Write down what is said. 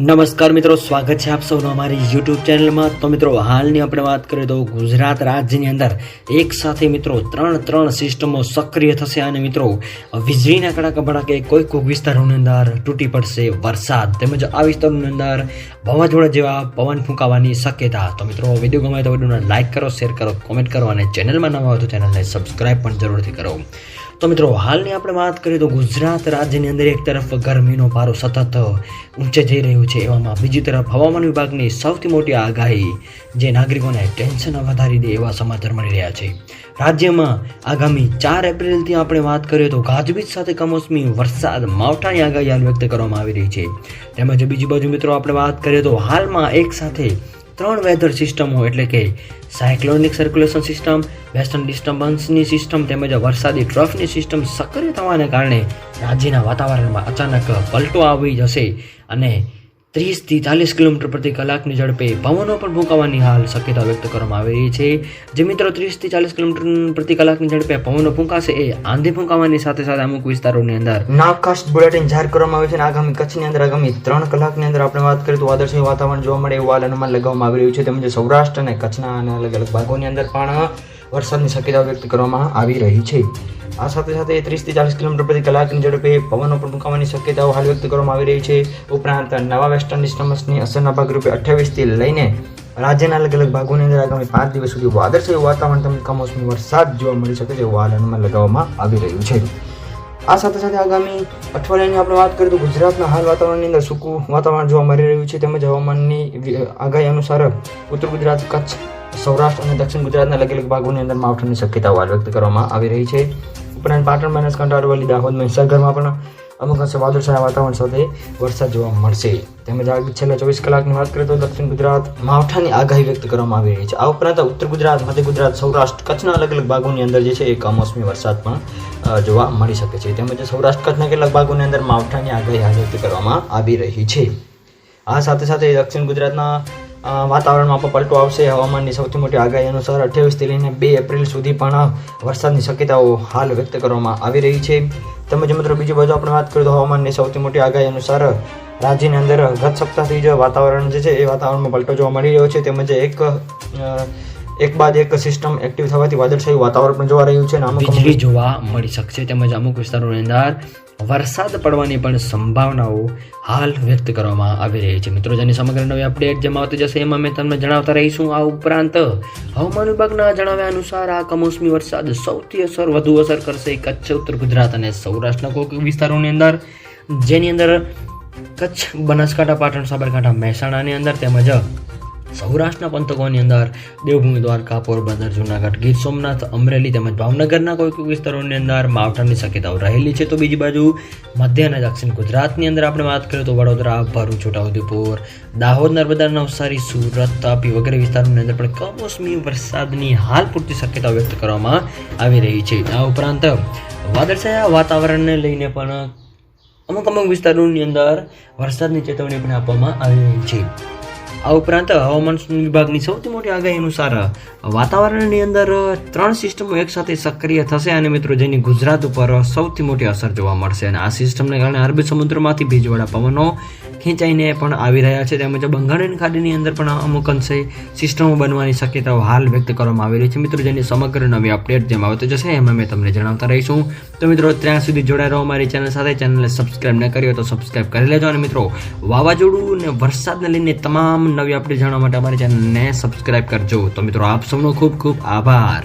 નમસ્કાર મિત્રો, સ્વાગત છે આપ સૌનો અમારી યુટ્યુબ ચેનલમાં। તો મિત્રો, હાલની આપણે વાત કરીએ તો ગુજરાત રાજ્યની અંદર એક સાથે મિત્રો ત્રણ સિસ્ટમો સક્રિય થશે અને મિત્રો વીજળીના કડાકા ભડાકે કોઈક વિસ્તારોની અંદર તૂટી પડશે વરસાદ, તેમજ આ વિસ્તારોની અંદર વાવાઝોડા જેવા પવન ફૂંકાવાની શક્યતા। તો મિત્રો, વિડીયો ગમે તો વિડીયોને લાઇક કરો, શેર કરો, કોમેન્ટ કરો અને ચેનલમાં નવા હોય તો ચેનલને સબસ્ક્રાઇબ પણ જરૂરથી કરો। તો મિત્રો, હાલની આપણે વાત કરીએ તો ગુજરાત રાજ્યની અંદર એક તરફ ગરમીનો પારો સતત ઊંચે જઈ રહ્યો છે, એવામાં બીજી તરફ હવામાન વિભાગની સૌથી મોટી આગાહી જે નાગરિકોને ટેન્શન વધારી દે એવા સમાચાર મળી રહ્યા છે। રાજ્યમાં આગામી 4 એપ્રિલથી આપણે વાત કરીએ તો ગાજવીજ સાથે કમોસમી વરસાદ માવઠાની આગાહી હાલ વ્યક્ત કરવામાં આવી રહી છે। તેમજ બીજી બાજુ મિત્રો આપણે વાત કરીએ તો હાલમાં એક સાથે 3 વેધર સિસ્ટમો એટલે કે સાયક્લોનિક સર્ક્યુલેશન સિસ્ટમ, વેસ્ટર્ન ડિસ્ટર્બન્સની સિસ્ટમ તેમજ વરસાદી ટ્રફની સિસ્ટમ સક્રિય થવાને કારણે રાજ્યના વાતાવરણમાં અચાનક પલટો આવી જશે અને 30 થી 40 કિલોમીટર પ્રતિ કલાકની ઝડપે પવનો પણ ફૂંકાવાની હાલ શક્યતા વ્યક્ત કરવામાં આવી રહી છે। જે મિત્રો 30 થી 40 કિલોમીટર પ્રતિ કલાકની ઝડપે પવનો ફૂંકાશે એ આંધી ફૂંકાવાની સાથે સાથે અમુક વિસ્તારોની અંદર નાવકાસ્ટ બુલેટિન જાહેર કરવામાં આવ્યું છે। આગામી કચ્છની અંદર આગામી 3 કલાકની અંદર આપણે વાત કરીએ તો વાદળછાયું વાતાવરણ જોવા મળે એવું અનુમાન લગાવવામાં આવી રહ્યું છે। તેમજ સૌરાષ્ટ્ર અને કચ્છના અલગ અલગ ભાગોની અંદર પણ વરસાદની શક્યતા વ્યક્ત કરવામાં આવી રહી છે। આ સાથે સાથે 30 થી 40 કિલોમીટર પ્રતિ કલાકની ઝડપે પવનો પણ ફૂંકાવાની શક્યતાઓ હાલ વ્યક્ત કરવામાં આવી રહી છે। ઉપરાંત નવા વેસ્ટર્ન ડિસ્ટર્બન્સની અસરના ભાગરૂપે 28 થી લઈને રાજ્યના અલગ અલગ ભાગોની અંદર આગામી 5 દિવસ સુધી વાદળછાયું વાતાવરણ તેમજ કમોસમી વરસાદ જોવા મળી શકે તેવું હાલ અનુમાન લગાવવામાં આવી રહ્યું છે। આ સાથે સાથે આગામી અઠવાડિયાની આપણે વાત કરીએ તો ગુજરાતના હાલ વાતાવરણની અંદર સૂકું વાતાવરણ જોવા મળી રહ્યું છે। તેમજ હવામાનની આગાહી અનુસાર ઉત્તર ગુજરાત, કચ્છ, સૌરાષ્ટ્ર અને દક્ષિણ ગુજરાતના અલગ અલગ ભાગોની અંદર માવઠાની શક્યતાઓ હાલ વ્યક્ત કરવામાં આવી રહી છે। ઉપરાંત પાટણ, બનાસકાંઠા, અરવલ્લી, દાહોદ, મહીસાગરમાં પણ અમુક અંશે વાદળછાયા વાતાવરણ સાથે વરસાદ જોવા મળશે। તેમજ છેલ્લા 24 કલાકની વાત કરીએ તો દક્ષિણ ગુજરાત માવઠાની આગાહી વ્યક્ત કરવામાં આવી રહી છે। આ ઉપરાંત ઉત્તર ગુજરાત, મધ્ય ગુજરાત, સૌરાષ્ટ્ર, કચ્છના અલગ અલગ ભાગોની અંદર જે છે એ કમોસમી વરસાદ પણ જોવા મળી શકે છે। તેમજ સૌરાષ્ટ્ર, કચ્છના કેટલાક ભાગોની અંદર માવઠાની આગાહી હાલ વ્યક્ત કરવામાં આવી રહી છે। આ સાથે સાથે દક્ષિણ ગુજરાતના વાતાવરણમાં પણ પલટો આવશે। હવામાનની સૌથી મોટી આગાહી અનુસાર 28 થી લઈને 2 એપ્રિલ સુધી પણ વરસાદની શક્યતાઓ હાલ વ્યક્ત કરવામાં આવી રહી છે। તેમજ મિત્રો બીજી બાજુ આપણે વાત કરીએ તો હવામાનની સૌથી મોટી આગાહી અનુસાર રાજ્યની અંદર ગત સપ્તાહથી જ વાતાવરણ જે છે એ વાતાવરણમાં પલટો જોવા મળી રહ્યો છે। તેમજ એક બાદ એક સિસ્ટમ એક્ટિવ થવાથી વાદળછાયું વાતાવરણ પણ જોવા રહ્યું છે અને અમુક વીજળી જોવા મળી શકશે। તેમજ અમુક વિસ્તારોની અંદર વરસાદ પડવાની પણ સંભાવનાઓ હાલ વ્યક્ત કરવામાં આવી રહી છે। મિત્રો, જેની સમગ્ર નવી અપડેટ જેમાં આવતી જશે એમાં મેં તમને જણાવતા રહીશું। આ ઉપરાંત હવામાન વિભાગના જણાવ્યા અનુસાર આ કમોસમી વરસાદ સૌથી વધુ અસર કરશે કચ્છ, ઉત્તર ગુજરાત અને સૌરાષ્ટ્રના કોઈક વિસ્તારોની અંદર, જેની અંદર કચ્છ, બનાસકાંઠા, પાટણ, સાબરકાંઠા, મહેસાણાની અંદર તેમજ સૌરાષ્ટ્રના પંથકોની અંદર દેવભૂમિ, દ્વારકા, પોરબંદર, જૂનાગઢ, ગીર સોમનાથ, અમરેલી તેમજ ભાવનગરના કોઈ વિસ્તારોની અંદર માવઠાની શક્યતાઓ રહેલી છે। તો બીજી બાજુ મધ્ય અને દક્ષિણ ગુજરાતની અંદર આપણે વાત કરીએ તો વડોદરા, ભરૂચ, છોટાઉદેપુર, દાહોદ, નર્મદા, નવસારી, સુરત, તાપી વગેરે વિસ્તારોની અંદર પણ કમોસમી વરસાદની હાલ પૂરતી શક્યતાઓ વ્યક્ત કરવામાં આવી રહી છે। આ ઉપરાંત વાદળછાયા વાતાવરણને લઈને પણ અમુક વિસ્તારોની અંદર વરસાદની ચેતવણી પણ આપવામાં આવી રહી છે। આ ઉપરાંત હવામાન વિભાગની સૌથી મોટી આગાહી અનુસાર વાતાવરણની અંદર 3 સિસ્ટમો એકસાથે સક્રિય થશે અને મિત્રો જેની ગુજરાત ઉપર સૌથી મોટી અસર જોવા મળશે અને આ સિસ્ટમને કારણે અરબી સમુદ્રમાંથી ભેજવાળા પવનો ખેંચાઈને પણ આવી રહ્યા છે। તેમજ બંગાળની ખાડીની અંદર પણ અમુક અંશે સિસ્ટમો બનવાની શક્યતાઓ હાલ વ્યક્ત કરવામાં આવી રહી છે। મિત્રો, જેની સમગ્ર નવી અપડેટ જેમાં આવતી જશે એમાં મેં તમને જણાવતા રહીશું। તો મિત્રો, ત્યાં સુધી જોડાઈ રહો અમારી ચેનલ સાથે। ચેનલને સબસ્ક્રાઇબ ન કરી હોય તો સબસ્ક્રાઇબ કરી લેજો અને મિત્રો વાવાઝોડું અને વરસાદને લઈને તમામ નવી અપડેટ જાણવા માટે અમારી ચેનલને સબસ્ક્રાઇબ કરજો। તો મિત્રો, આપ સૌનો ખૂબ ખૂબ આભાર।